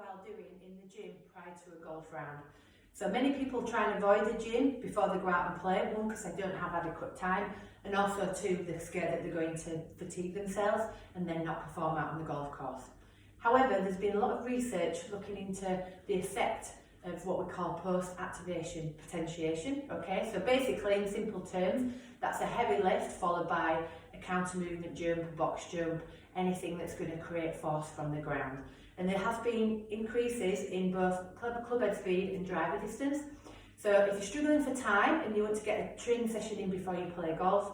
worthwhile doing in the gym prior to a golf round. So many people try and avoid the gym before they go out and play, one because they don't have adequate time, and also two, they're scared that they're going to fatigue themselves and then not perform out on the golf course. However, there's been a lot of research looking into the effect of what we call post-activation potentiation. Okay, so basically in simple terms, that's a heavy lift followed by a counter movement jump, a box jump, anything that's going to create force from the ground. And there has been increases in both clubhead speed and driver distance. So if you're struggling for time and you want to get a training session in before you play golf,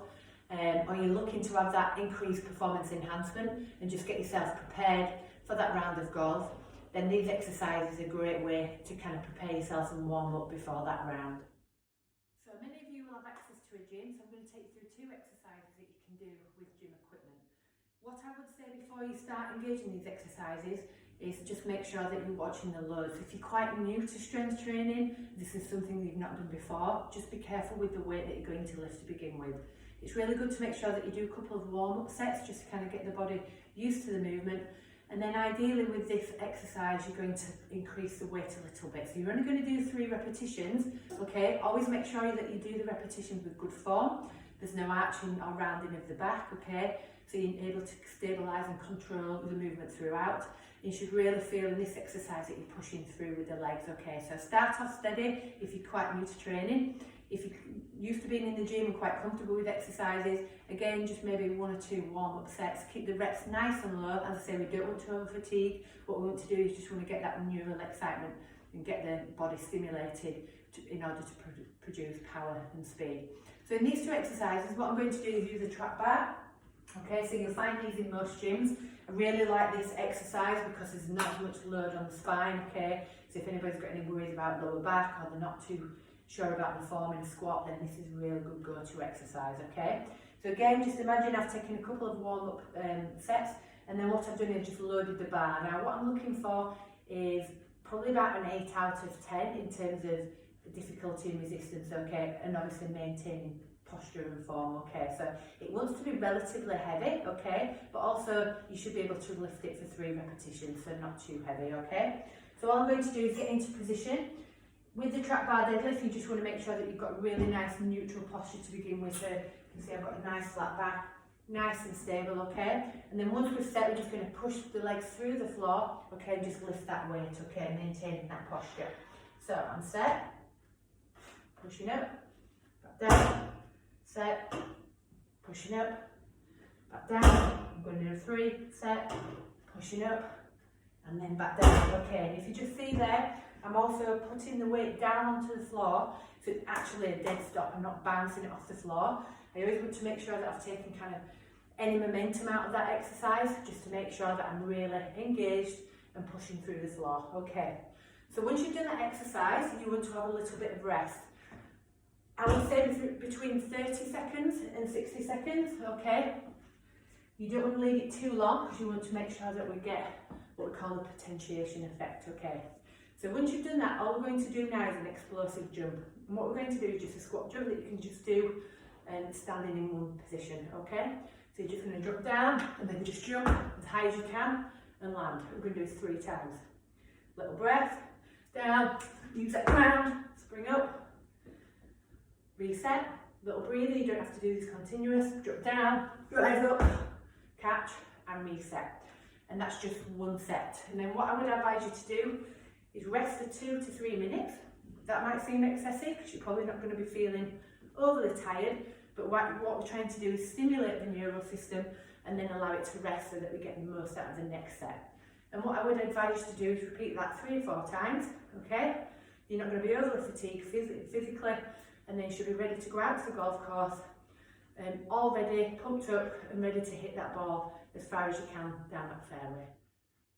or you're looking to have that increased performance enhancement and just get yourself prepared for that round of golf, then these exercises are a great way to kind of prepare yourself and warm up before that round. So many of you will have access to a gym, so I'm going to take you through 2 exercises that you can do with gym equipment. What I would say before you start engaging these exercises is just make sure that you're watching the loads. If you're quite new to strength training, this is something you've not done before, just be careful with the weight that you're going to lift to begin with. It's really good to make sure that you do a couple of warm-up sets just to kind of get the body used to the movement. And then ideally with this exercise, you're going to increase the weight a little bit. So you're only going to do 3 repetitions, okay? Always make sure that you do the repetitions with good form. There's no arching or rounding of the back, okay? So you're able to stabilise and control the movement throughout. You should really feel in this exercise that you're pushing through with the legs, okay? So start off steady if you're quite new to training. If you're used to being in the gym and quite comfortable with exercises, again, just maybe 1 or 2 warm-up sets. Keep the reps nice and low. As I say, we don't want to over-fatigue. What we want to do is just want to get that neural excitement and get the body stimulated in order to produce power and speed. So in these 2 exercises, what I'm going to do is use a trap bar. Okay, so you'll find these in most gyms. I really like this exercise because there's not as much load on the spine, okay? So if anybody's got any worries about lower back or they're not too sure about performing a squat, then this is a real good go-to exercise, okay? So again, just imagine I've taken a couple of warm-up sets, and then what I've done is just loaded the bar. Now what I'm looking for is probably about an 8 out of 10 in terms of difficulty and resistance, okay? And obviously maintaining posture and form, okay? So it wants to be relatively heavy, okay? But also you should be able to lift it for 3 repetitions, so not too heavy, okay? So all I'm going to do is get into position. With the trap bar deadlift, you just want to make sure that you've got a really nice neutral posture to begin with. So you can see I've got a nice flat back, nice and stable, okay? And then once we've set, we're just going to push the legs through the floor, okay? And just lift that weight, okay? Maintaining that posture. So I'm set, pushing up, back down, set, pushing up, back down. I'm going to do 3, set, pushing up, and then back down, okay? And if you just see there, I'm also putting the weight down onto the floor, so it's actually a dead stop. I'm not bouncing it off the floor. I always want to make sure that I've taken kind of any momentum out of that exercise, just to make sure that I'm really engaged and pushing through the floor. Okay, so once you've done that exercise, you want to have a little bit of rest. I would say between 30 seconds and 60 seconds, okay? You don't want to leave it too long because you want to make sure that we get what we call the potentiation effect, okay? So once you've done that, all we're going to do now is an explosive jump. And what we're going to do is just a squat jump that you can just do standing in one position, okay? So you're just going to drop down and then just jump as high as you can and land. We're going to do this 3 times. Little breath, down, use that ground, spring up, reset, little breather, you don't have to do this continuous, drop down, rise up, catch and reset. And that's just 1 set. And then what I would advise you to do is rest for 2 to 3 minutes. That might seem excessive because you're probably not going to be feeling overly tired, but what we're trying to do is stimulate the neural system and then allow it to rest so that we get the most out of the next set. And what I would advise you to do is repeat that 3 or 4 times, okay? You're not going to be overly fatigued physically, and then you should be ready to go out to the golf course, all ready, pumped up and ready to hit that ball as far as you can down that fairway.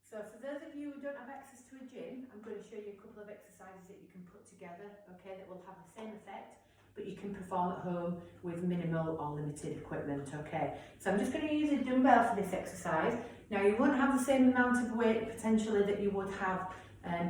So for those of you who don't have access to a gym, I'm going to show you a couple of exercises that you can put together, okay, that will have the same effect, but you can perform at home with minimal or limited equipment, okay. So I'm just going to use a dumbbell for this exercise. Now you won't have the same amount of weight potentially that you would have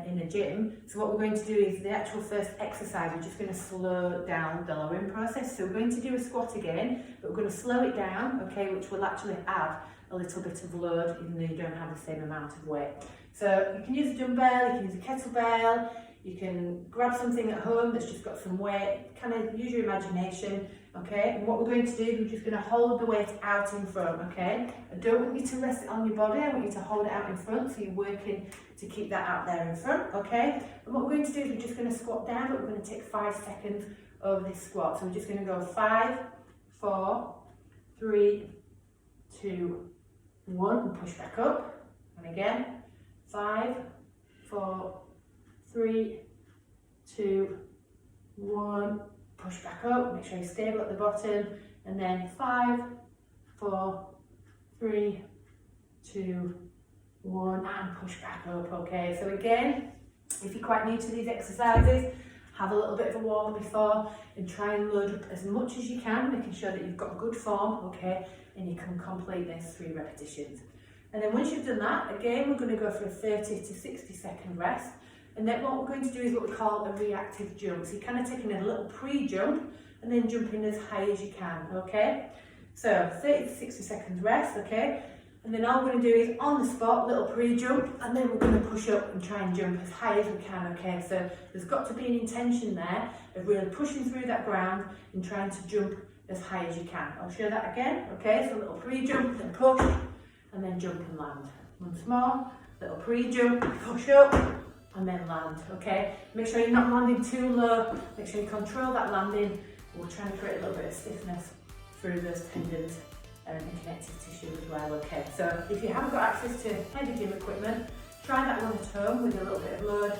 in a gym. So what we're going to do is the actual first exercise, we're just going to slow down the lowering process. So we're going to do a squat again, but we're going to slow it down, okay, which will actually add a little bit of load even though you don't have the same amount of weight. So you can use a dumbbell, you can use a kettlebell, you can grab something at home that's just got some weight, kind of use your imagination, okay? And what we're going to do is we're just going to hold the weight out in front, okay? I don't want you to rest it on your body, I want you to hold it out in front, so you're working to keep that out there in front, okay? And what we're going to do is we're just going to squat down, but we're going to take 5 seconds over this squat. So we're just going to go 5, 4, 3, 2, 1, and push back up. And again, 5, 4, 3, 2, 1, push back up, make sure you're stable at the bottom, and then 5, 4, 3, 2, 1, and push back up, okay? So again, if you're quite new to these exercises, have a little bit of a warm up before and try and load up as much as you can, making sure that you've got good form, okay? And you can complete these 3 repetitions. And then once you've done that, again, we're going to go for a 30 to 60 second rest. And then what we're going to do is what we call a reactive jump. So you're kind of taking a little pre-jump and then jumping as high as you can, okay? So 30 to 60 seconds rest, okay? And then all we're going to do is on the spot, little pre-jump, and then we're going to push up and try and jump as high as we can, okay? So there's got to be an intention there of really pushing through that ground and trying to jump as high as you can. I'll show that again, okay? So a little pre-jump, then push, and then jump and land. Once more, little pre-jump, push up, and then land, okay? Make sure you're not landing too low, make sure you control that landing. We're trying to create a little bit of stiffness through those tendons and connective tissue as well, okay? So if you haven't got access to heavy gym equipment, try that one at home with a little bit of load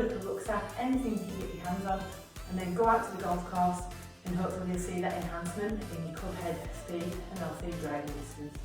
up a rucksack, anything you can get your hands on, and then go out to the golf course and hopefully you'll see that enhancement in your club head speed and also your driving distance.